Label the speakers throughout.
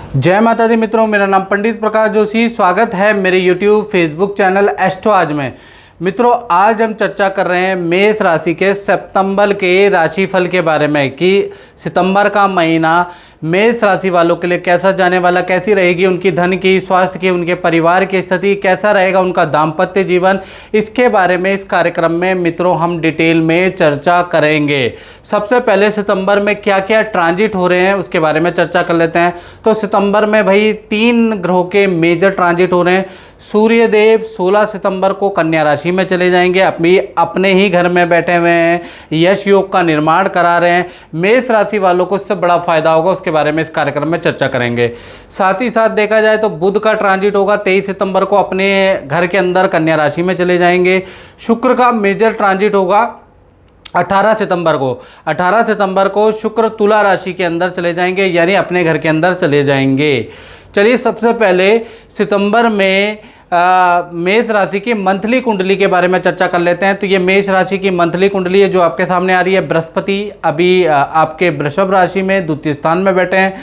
Speaker 1: जय माता दी मित्रों, मेरा नाम पंडित प्रकाश जोशी। स्वागत है मेरे YouTube फेसबुक चैनल एस्ट्रो आज में। मित्रों, आज हम चर्चा कर रहे हैं मेष राशि के सितंबर के राशिफल के बारे में कि सितंबर का महीना मेष राशि वालों के लिए कैसा जाने वाला, कैसी रहेगी उनकी धन की, स्वास्थ्य की, उनके परिवार की स्थिति, कैसा रहेगा उनका दाम्पत्य जीवन। इसके बारे में इस कार्यक्रम में मित्रों हम डिटेल में चर्चा करेंगे। सबसे पहले सितंबर में क्या क्या ट्रांजिट हो रहे हैं उसके बारे में चर्चा कर लेते हैं। तो सितंबर में भाई 3 ग्रहों के मेजर ट्रांजिट हो रहे हैं। सूर्य देव 16 सितंबर को कन्या राशि में चले जाएंगे, अपने ही घर में बैठे हुए हैं, यश योग का निर्माण करा रहे हैं। मेष राशि वालों को इससे बड़ा फायदा होगा, उसके बारे में इस कार्यक्रम में चर्चा करेंगे। साथ ही साथ देखा जाए तो बुध का ट्रांजिट होगा 23 सितंबर को, अपने घर के अंदर कन्या राशि में चले जाएंगे। शुक्र का मेजर ट्रांजिट होगा 18 सितंबर को। 18 सितंबर को शुक्र तुला राशि के अंदर चले जाएंगे, यानी अपने घर के अंदर चले जाएंगे। चलिए सबसे पहले सितंबर में मेष राशि की मंथली कुंडली के बारे में चर्चा कर लेते हैं। तो ये मेष राशि की मंथली कुंडली है जो आपके सामने आ रही है। बृहस्पति अभी आपके वृषभ राशि में द्वितीय स्थान में बैठे हैं,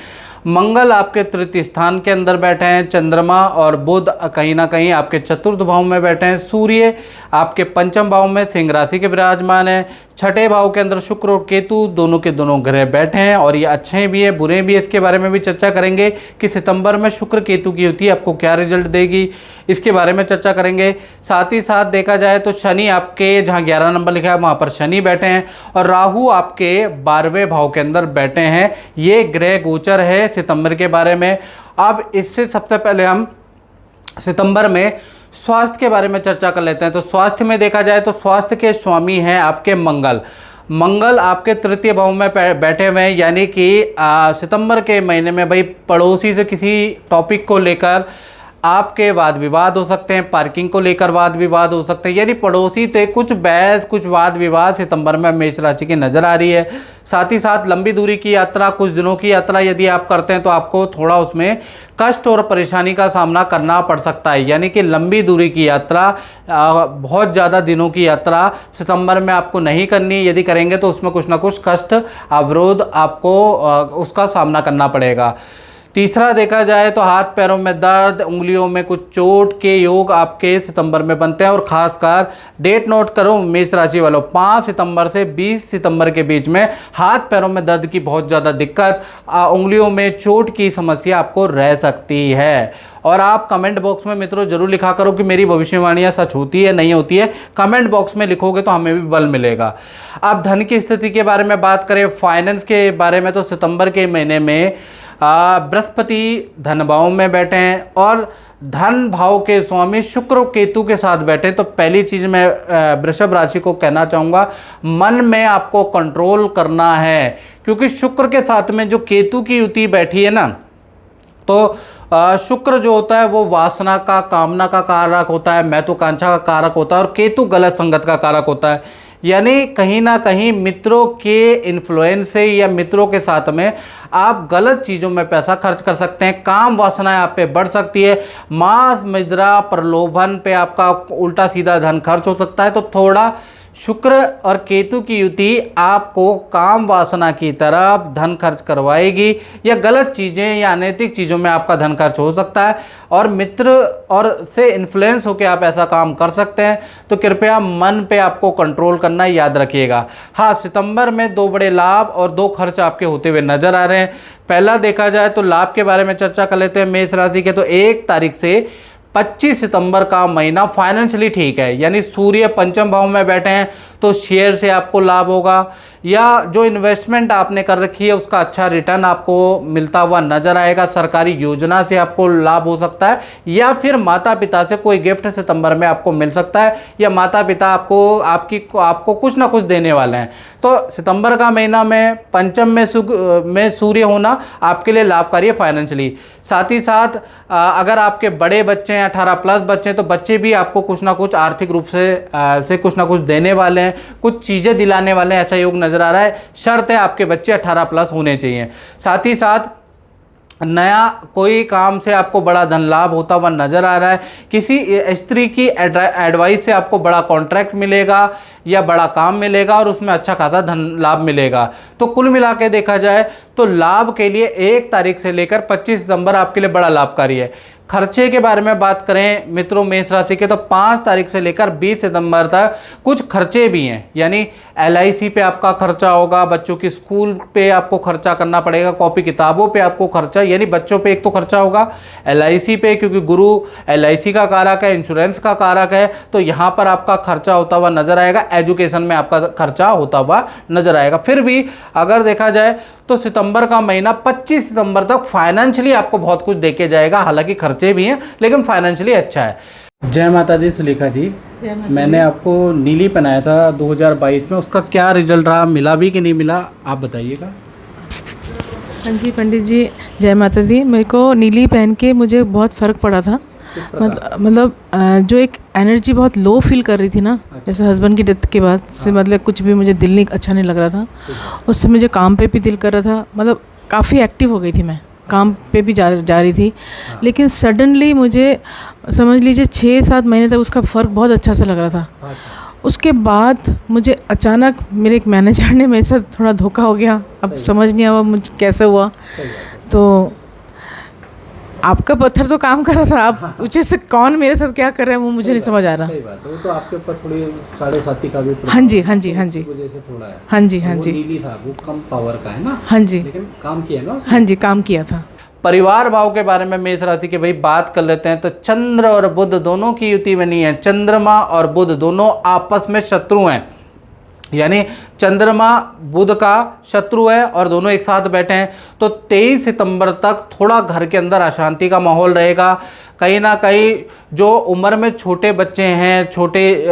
Speaker 1: मंगल आपके तृतीय स्थान के अंदर बैठे हैं, चंद्रमा और बुध कहीं ना कहीं आपके चतुर्थ भाव में बैठे हैं, सूर्य आपके पंचम भाव में सिंह राशि के विराजमान है, छठे भाव के अंदर शुक्र और केतु दोनों के दोनों ग्रह बैठे हैं और ये अच्छे भी है बुरे भी है। इसके बारे में भी चर्चा करेंगे कि सितंबर में शुक्र केतु की युति आपको क्या रिजल्ट देगी, इसके बारे में चर्चा करेंगे। साथ ही साथ देखा जाए तो शनि आपके जहाँ 11 नंबर लिखा है वहाँ पर शनि बैठे हैं और राहु आपके 12वें भाव के अंदर बैठे हैं। ये ग्रह गोचर है सितंबर के बारे में। अब इससे सबसे पहले हम सितंबर में स्वास्थ्य के बारे में चर्चा कर लेते हैं। तो स्वास्थ्य में देखा जाए तो स्वास्थ्य के स्वामी हैं आपके मंगल आपके तृतीय भाव में बैठे हुए हैं, यानी कि सितंबर के महीने में भाई पड़ोसी से किसी टॉपिक को लेकर आपके वाद विवाद हो सकते हैं, पार्किंग को लेकर वाद विवाद हो सकते हैं, यानी पड़ोसी से कुछ बहस कुछ वाद विवाद सितंबर में मेष राशि की नज़र आ रही है। साथ ही साथ लंबी दूरी की यात्रा, कुछ दिनों की यात्रा यदि आप करते हैं तो आपको थोड़ा उसमें कष्ट और परेशानी का सामना करना पड़ सकता है, यानी कि लंबी दूरी की यात्रा, बहुत ज़्यादा दिनों की यात्रा सितंबर में आपको नहीं करनी। यदि करेंगे तो उसमें कुछ ना कुछ कष्ट अवरोध आपको उसका सामना करना पड़ेगा। तीसरा देखा जाए तो हाथ पैरों में दर्द, उंगलियों में कुछ चोट के योग आपके सितंबर में बनते हैं और खासकर डेट नोट करो मेष राशि वालों, 5 सितंबर से 20 सितंबर के बीच में हाथ पैरों में दर्द की बहुत ज़्यादा दिक्कत, उंगलियों में चोट की समस्या आपको रह सकती है। और आप कमेंट बॉक्स में मित्रों जरूर लिखा करो कि मेरी भविष्यवाणियाँ सच होती है नहीं होती है। कमेंट बॉक्स में लिखोगे तो हमें भी बल मिलेगा। अब धन की स्थिति के बारे में बात करें, फाइनेंस के बारे में, तो सितंबर के महीने में बृहस्पति धन भाव में बैठे हैं और धन भाव के स्वामी शुक्र केतु के साथ बैठे। तो पहली चीज़ मैं वृषभ राशि को कहना चाहूँगा, मन में आपको कंट्रोल करना है, क्योंकि शुक्र के साथ में जो केतु की युति बैठी है ना, तो शुक्र जो होता है वो वासना का, कामना का कारक होता है, महत्वाकांक्षा का कारक होता है और केतु गलत संगत का कारक होता है। यानी कहीं ना कहीं मित्रों के इन्फ्लुएंस से या मित्रों के साथ में आप गलत चीज़ों में पैसा खर्च कर सकते हैं, काम वासनाएं आप पे बढ़ सकती है, मांस मुद्रा प्रलोभन पे आपका उल्टा सीधा धन खर्च हो सकता है। तो थोड़ा शुक्र और केतु की युति आपको काम वासना की तरफ धन खर्च करवाएगी या गलत चीज़ें या अनैतिक चीज़ों में आपका धन खर्च हो सकता है और मित्र और से इन्फ्लुएंस होकर आप ऐसा काम कर सकते हैं। तो कृपया मन पे आपको कंट्रोल करना याद रखिएगा। हाँ, सितंबर में 2 बड़े लाभ और 2 खर्च आपके होते हुए नजर आ रहे हैं। पहला देखा जाए तो लाभ के बारे में चर्चा कर लेते हैं मेष राशि के। तो 1 तारीख से 25 सितंबर का महीना फाइनेंशियली ठीक है, यानी सूर्य पंचम भाव में बैठे हैं तो शेयर से आपको लाभ होगा या जो इन्वेस्टमेंट आपने कर रखी है उसका अच्छा रिटर्न आपको मिलता हुआ नजर आएगा, सरकारी योजना से आपको लाभ हो सकता है या फिर माता पिता से कोई गिफ्ट सितंबर में आपको मिल सकता है या माता पिता आपको कुछ ना कुछ देने वाले हैं। तो सितंबर का महीना में पंचम में सूर्य होना आपके लिए लाभकारी है फाइनेंशियली। साथ ही साथ अगर आपके बड़े बच्चे हैं, 18+ बच्चे हैं, तो बच्चे भी आपको कुछ ना कुछ आर्थिक रूप से कुछ ना कुछ देने वाले हैं, कुछ चीज़ें दिलाने वाले हैं, ऐसा योग नजर आ रहा है। शर्त है आपके बच्चे 18+ होने चाहिए। साथ ही साथ नया कोई काम से आपको बड़ा धन लाभ होता हुआ नजर आ रहा है। किसी स्त्री की एडवाइस से आपको बड़ा कॉन्ट्रैक्ट मिलेगा या बड़ा काम मिलेगा और उसमें अच्छा खासा धन लाभ मिलेगा। तो कुल मिला के देखा जाए तो लाभ के लिए 1 तारीख से लेकर 25 सितंबर आपके लिए बड़ा लाभकारी है। खर्चे के बारे में बात करें मित्रों मेष राशि के, तो 5 तारीख से लेकर 20 सितंबर तक कुछ खर्चे भी हैं, यानी LIC पे आपका खर्चा होगा, बच्चों की स्कूल पे आपको खर्चा करना पड़ेगा, कॉपी किताबों पे आपको खर्चा, यानी बच्चों पे एक तो खर्चा होगा, LIC पे क्योंकि गुरु LIC का कारक है, इंश्योरेंस का कारक है, तो यहाँ पर आपका खर्चा होता हुआ नजर आएगा, एजुकेशन में आपका खर्चा होता हुआ नजर आएगा। फिर भी अगर देखा जाए तो सितंबर का महीना 25 सितंबर तक फाइनेंशियली आपको बहुत कुछ देके जाएगा, हालांकि खर्चे भी हैं लेकिन फाइनेंशियली अच्छा है। जय माता दी सुलेखा जी, मैंने आपको नीली पहनाया था 2022 में, उसका क्या रिजल्ट रहा, मिला भी कि नहीं मिला, आप बताइएगा।
Speaker 2: हाँ जी पंडित जी, जय माता दी। मेरे को नीली पहन के मुझे बहुत फ़र्क पड़ा था। मतलब जो एक एनर्जी बहुत लो फील कर रही थी ना, जैसे हस्बैंड की डेथ के बाद से, मतलब कुछ भी मुझे दिल नहीं अच्छा नहीं लग रहा था, उससे मुझे काम पे भी दिल कर रहा था, मतलब काफ़ी एक्टिव हो गई थी मैं, काम पे भी जा रही थी। लेकिन सडनली मुझे समझ लीजिए 6-7 महीने तक उसका फ़र्क बहुत अच्छा सा लग रहा था। उसके बाद मुझे अचानक मेरे एक मैनेजर ने मेरे साथ थोड़ा धोखा हो गया, अब समझ नहीं आया मुझे कैसे हुआ। तो आपका पत्थर तो काम कर रहा था, आप पूछे से कौन मेरे साथ क्या कर रहा है वो मुझे नहीं समझ आ रहा।
Speaker 1: सही बात है, वो तो आपके ऊपर थोड़ी 7.5 का भी
Speaker 2: हाँ जी हाँ जी हाँ जी
Speaker 1: वजह से थोड़ा है।
Speaker 2: हाँ जी हाँ जी
Speaker 1: नीली था, वो कम पावर का है ना।
Speaker 2: हाँ जी,
Speaker 1: लेकिन काम किया ना।
Speaker 2: हाँ जी काम किया था।
Speaker 1: परिवार भाव के बारे में मेष राशि के भाई बात कर लेते हैं, तो चंद्र और बुध दोनों की युति बनी है। चंद्रमा और बुध दोनों आपस में शत्रु हैं, यानी चंद्रमा बुध का शत्रु है और दोनों एक साथ बैठे हैं। तो 23 सितंबर तक थोड़ा घर के अंदर अशांति का माहौल रहेगा। कहीं ना कहीं जो उम्र में छोटे बच्चे हैं, छोटे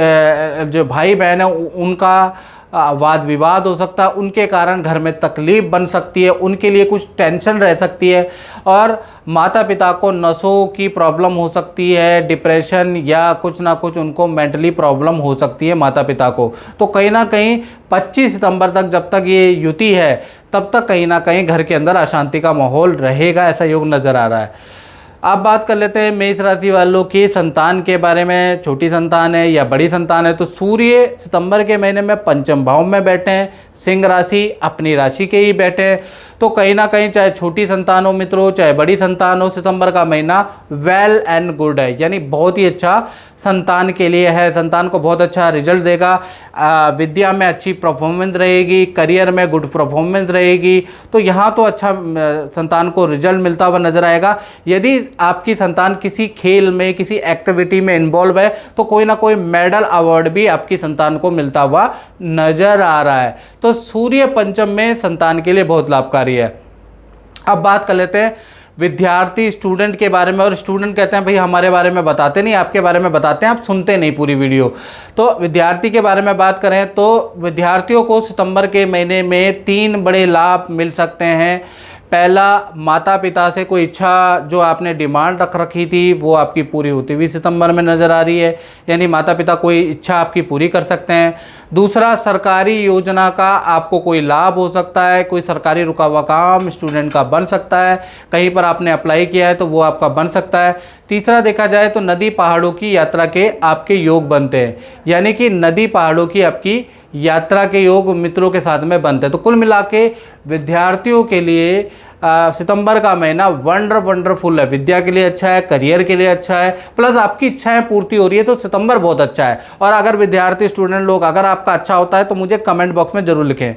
Speaker 1: जो भाई बहन हैं, उनका वाद विवाद हो सकता है, उनके कारण घर में तकलीफ बन सकती है, उनके लिए कुछ टेंशन रह सकती है। और माता पिता को नसों की प्रॉब्लम हो सकती है, डिप्रेशन या कुछ ना कुछ उनको मेंटली प्रॉब्लम हो सकती है माता पिता को। तो कहीं ना कहीं 25 सितंबर तक जब तक ये युति है तब तक कहीं ना कहीं घर के अंदर अशांति का माहौल रहेगा, ऐसा योग नज़र आ रहा है। अब बात कर लेते हैं मेष राशि वालों की संतान के बारे में, छोटी संतान है या बड़ी संतान है। तो सूर्य सितंबर के महीने में पंचम भाव में बैठे हैं, सिंह राशि अपनी राशि के ही बैठे हैं। तो कहीं ना कहीं चाहे छोटी संतान हो मित्रों, चाहे बड़ी संतान हो, सितंबर का महीना वेल एंड गुड है, यानी बहुत ही अच्छा संतान के लिए है। संतान को बहुत अच्छा रिजल्ट देगा, विद्या में अच्छी परफॉर्मेंस रहेगी, करियर में गुड परफॉर्मेंस रहेगी। तो यहाँ तो अच्छा संतान को रिजल्ट मिलता हुआ नजर आएगा। यदि आपकी संतान किसी खेल में, किसी एक्टिविटी में इन्वॉल्व है तो कोई ना कोई मेडल अवार्ड भी आपकी संतान को मिलता हुआ नजर आ रहा है। तो सूर्य पंचम में संतान के लिए बहुत लाभकारी है। अब बात कर लेते हैं विद्यार्थी स्टूडेंट के बारे में। और स्टूडेंट कहते हैं भाई हमारे बारे में बताते नहीं, आपके बारे में बताते हैं, आप सुनते नहीं पूरी वीडियो। तो विद्यार्थी के बारे में बात करें तो विद्यार्थियों को सितंबर के महीने में 3 बड़े लाभ मिल सकते हैं। पहला, माता पिता से कोई इच्छा जो आपने डिमांड रख रखी थी वो आपकी पूरी होती हुई सितंबर में नज़र आ रही है, यानी माता पिता कोई इच्छा आपकी पूरी कर सकते हैं। दूसरा, सरकारी योजना का आपको कोई लाभ हो सकता है, कोई सरकारी रुका हुआ काम स्टूडेंट का बन सकता है, कहीं पर आपने अप्लाई किया है तो वो आपका बन सकता है। तीसरा, देखा जाए तो नदी पहाड़ों की यात्रा के आपके योग बनते हैं, यानी कि नदी पहाड़ों की आपकी यात्रा के योग मित्रों के साथ में बनते हैं। तो कुल मिला के विद्यार्थियों के लिए सितंबर का महीना वंडरफुल है, विद्या के लिए अच्छा है, करियर के लिए अच्छा है, प्लस आपकी इच्छाएं पूर्ति हो रही है, तो सितंबर बहुत अच्छा है। और अगर विद्यार्थी स्टूडेंट लोग अगर आपका अच्छा होता है तो मुझे कमेंट बॉक्स में ज़रूर लिखें।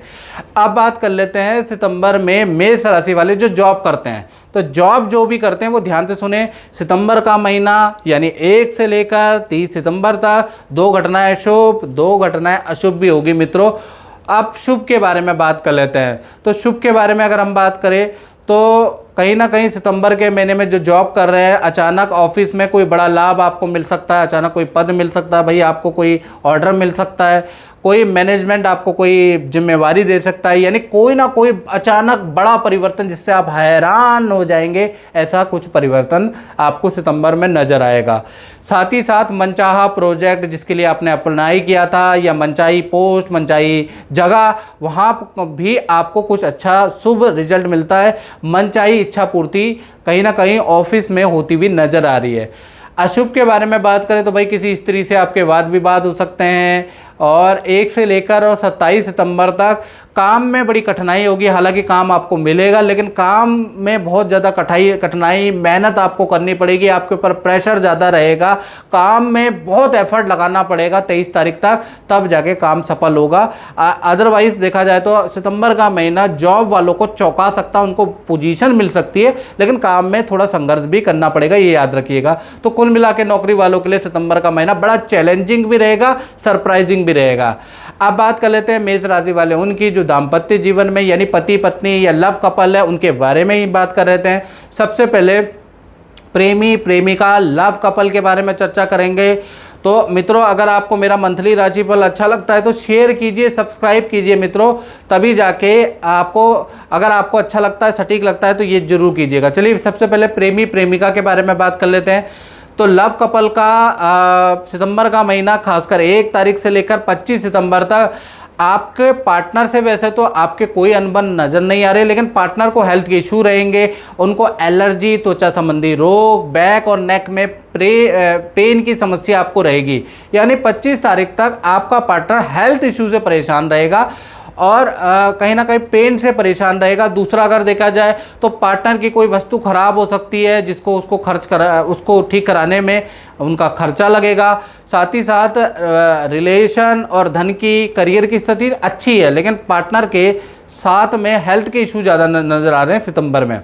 Speaker 1: अब बात कर लेते हैं सितंबर में मेष राशि वाले जो जॉब करते हैं। तो जॉब जो भी करते हैं वो ध्यान से सुने, सितंबर का महीना यानी 1 से लेकर 30 सितंबर तक 2 घटनाएं शुभ, 2 घटनाएं अशुभ भी होगी मित्रों। अब शुभ के बारे में बात कर लेते हैं। तो शुभ के बारे में अगर हम बात करें तो कहीं ना कहीं सितंबर के महीने में जो जॉब कर रहे हैं, अचानक ऑफिस में कोई बड़ा लाभ आपको मिल सकता है, अचानक कोई पद मिल सकता है, भाई आपको कोई ऑर्डर मिल सकता है, कोई मैनेजमेंट आपको कोई जिम्मेवारी दे सकता है, यानी कोई ना कोई अचानक बड़ा परिवर्तन जिससे आप हैरान हो जाएंगे, ऐसा कुछ परिवर्तन आपको सितंबर में नजर आएगा। साथ ही साथ मनचाहा प्रोजेक्ट जिसके लिए आपने अप्लाई किया था या मनचाही पोस्ट, मनचाही जगह, वहाँ भी आपको कुछ अच्छा शुभ रिजल्ट मिलता है। मनचाही इच्छा पूर्ति कहीं ना कहीं ऑफिस में होती हुई नजर आ रही है। अशुभ के बारे में बात करें तो भाई किसी स्त्री से आपके वाद विवाद हो सकते हैं, और 1 से लेकर और 27 सितंबर तक काम में बड़ी कठिनाई होगी। हालांकि काम आपको मिलेगा, लेकिन काम में बहुत ज़्यादा कठिनाई मेहनत आपको करनी पड़ेगी, आपके ऊपर प्रेशर ज़्यादा रहेगा, काम में बहुत एफर्ट लगाना पड़ेगा 23 तारीख तक, तब जाके काम सफल होगा। अदरवाइज देखा जाए तो सितंबर का महीना जॉब वालों को चौंका सकता है, उनको पोजीशन मिल सकती है, लेकिन काम में थोड़ा संघर्ष भी करना पड़ेगा, ये याद रखिएगा। तो कुल मिला के नौकरी वालों के लिए सितंबर का महीना बड़ा चैलेंजिंग भी रहेगा, सरप्राइजिंग भी रहेगा। अब बात कर लेते हैं मेष राशि वाले, उनकी जो दाम्पत्य जीवन में यानी पति पत्नी या लव कपल है, उनके बारे में ही बात कर रहे हैं। सबसे पहले प्रेमी प्रेमिका लव कपल के बारे में चर्चा करेंगे। तो मित्रों, अगर आपको मेरा मंथली राशिफल अच्छा लगता है तो शेयर कीजिए, सब्सक्राइब कीजिए मित्रों, तभी जाके आपको, अगर आपको अच्छा लगता है, सटीक लगता है तो ये जरूर कीजिएगा। चलिए सबसे पहले प्रेमी प्रेमिका के बारे में बात कर लेते हैं। तो लव कपल का सितंबर का महीना खासकर 1 तारीख से लेकर 25 सितंबर तक आपके पार्टनर से वैसे तो आपके कोई अनबन नज़र नहीं आ रहे, लेकिन पार्टनर को हेल्थ के इशू रहेंगे, उनको एलर्जी, त्वचा संबंधी रोग, बैक और नेक में पेन की समस्या आपको रहेगी। यानी 25 तारीख तक आपका पार्टनर हेल्थ इशू से परेशान रहेगा और कहीं ना कहीं पेन से परेशान रहेगा। दूसरा, अगर देखा जाए तो पार्टनर की कोई वस्तु खराब हो सकती है जिसको उसको ठीक कराने में उनका खर्चा लगेगा। साथ ही साथ रिलेशन और धन की, करियर की स्थिति अच्छी है, लेकिन पार्टनर के साथ में हेल्थ के इशू ज़्यादा नज़र आ रहे हैं सितंबर में।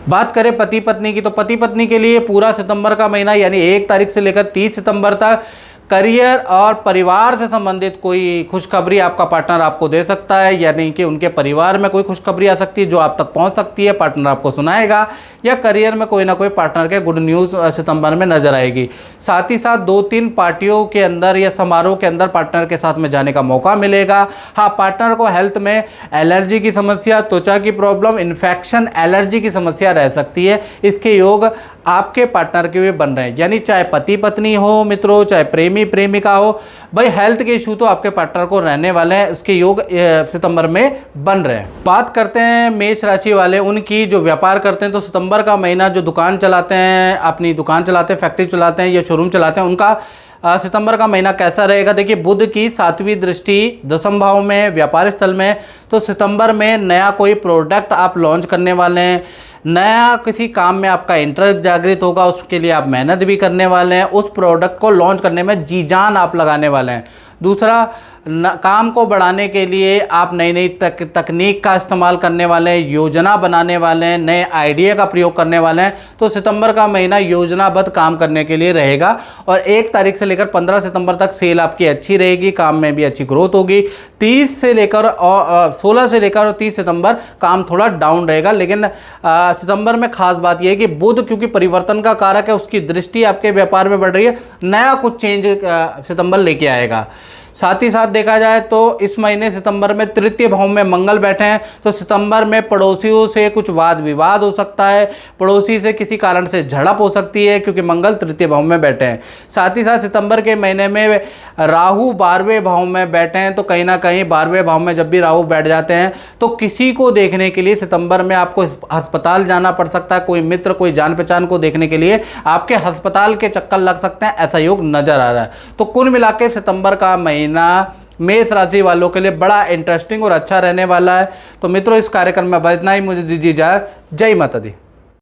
Speaker 1: बात करें पति पत्नी की, तो पति पत्नी के लिए पूरा सितंबर का महीना यानी 1 तारीख से लेकर 30 सितंबर तक करियर और परिवार से संबंधित कोई खुशखबरी आपका पार्टनर आपको दे सकता है, यानी कि उनके परिवार में कोई खुशखबरी आ सकती है जो आप तक पहुंच सकती है, पार्टनर आपको सुनाएगा, या करियर में कोई ना कोई पार्टनर के गुड न्यूज़ सितंबर में नजर आएगी। साथ ही साथ 2-3 पार्टियों के अंदर या समारोह के अंदर पार्टनर के साथ में जाने का मौका मिलेगा। हाँ, पार्टनर को हेल्थ में एलर्जी की समस्या, त्वचा की प्रॉब्लम, इन्फेक्शन, एलर्जी की समस्या रह सकती है। इसके योग आपके पार्टनर के भी बन रहे हैं, यानी चाहे पति पत्नी हो मित्रों, चाहे प्रेमी प्रेमिका हो, भाई हेल्थ के इशू तो आपके पार्टनर को रहने वाले हैं, उसके योग सितंबर में बन रहे हैं। बात करते हैं मेष राशि वाले, उनकी जो व्यापार करते हैं, तो सितंबर का महीना जो दुकान चलाते हैं, अपनी दुकान चलाते हैं, फैक्ट्री चलाते हैं या शोरूम चलाते हैं, उनका सितंबर का महीना कैसा रहेगा। देखिए, बुध की 7वीं दृष्टि 10वें भाव में व्यापार स्थल में, तो सितंबर में नया कोई प्रोडक्ट आप लॉन्च करने वाले हैं, नया किसी काम में आपका इंटरेस्ट जागृत होगा, उसके लिए आप मेहनत भी करने वाले हैं, उस प्रोडक्ट को लॉन्च करने में जी जान आप लगाने वाले हैं। दूसरा, काम को बढ़ाने के लिए आप नई नई तकनीक का इस्तेमाल करने वाले हैं, योजना बनाने वाले हैं, नए आइडिया का प्रयोग करने वाले हैं। तो सितंबर का महीना योजनाबद्ध काम करने के लिए रहेगा। और 1 तारीख से लेकर 15 सितंबर तक सेल आपकी अच्छी रहेगी, काम में भी अच्छी ग्रोथ होगी। 30 से लेकर और 16 से लेकर और 30 सितंबर काम थोड़ा डाउन रहेगा। लेकिन सितंबर में खास बात यह है कि बुध क्योंकि परिवर्तन का कारक है, उसकी दृष्टि आपके व्यापार में बढ़ रही है, नया कुछ चेंज सितंबर लेके आएगा। साथ ही साथ देखा जाए तो इस महीने सितंबर में 3य भाव में मंगल बैठे हैं, तो सितंबर में पड़ोसियों से कुछ वाद विवाद हो सकता है, पड़ोसी से किसी कारण से झड़प हो सकती है क्योंकि मंगल 3य भाव में बैठे हैं। साथ ही साथ सितंबर के महीने में राहु 12वें भाव में बैठे हैं, तो कहीं ना कहीं 12वें भाव में जब भी राहु बैठ जाते हैं तो किसी को देखने के लिए सितंबर में आपको अस्पताल जाना पड़ सकता है, कोई मित्र, कोई जान पहचान को देखने के लिए आपके अस्पताल के चक्कर लग सकते हैं, ऐसा योग नजर आ रहा है। तो कुल मिला के सितंबर का महीना मेष राशि वालों के लिए बड़ा इंटरेस्टिंग और अच्छा रहने वाला है। तो मित्रों, इस कार्यक्रम में बस इतना ही, मुझे दीजिए इजाजत। जय माता दी।